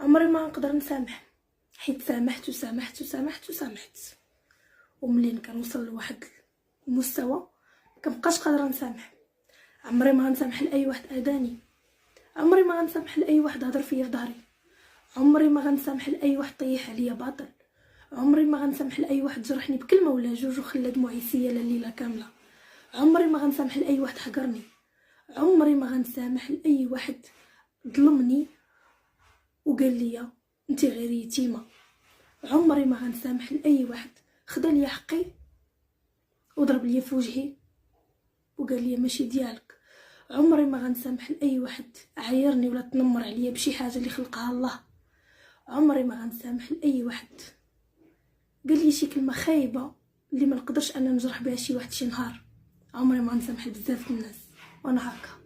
عمري ما نقدر نسامح، حيت سامحت وسامحت وسامحت وسامحت، وملي كنوصل لواحد المستوى مكنبقاش قادره نسامح. عمري ما غنسامح لاي واحد اذاني، عمري ما غنسامح لاي واحد هضر فيا في ظهري، عمري ما غنسامح لاي واحد طيح عليا باطل، عمري ما غنسامح لاي واحد جرحني بكلمه ولا جوج وخلى دموعي سياله الليله كامله، عمري ما غنسامح لاي واحد حقرني، عمري ما غنسامح لاي واحد ظلمني وقال لي انت غير يتيمه، عمري ما غنسامح لاي واحد خدا لي حقي وضرب لي في وجهي وقال لي ماشي ديالك، عمري ما غنسامح لاي واحد عايرني ولا تنمر عليا بشي حاجه اللي خلقها الله، عمري ما غنسامح لاي واحد قال لي شي كلمه خايبه اللي ما نقدرش انا نجرح بها شي واحد شي نهار، عمري ما غنسامح بزاف الناس وانا هكا.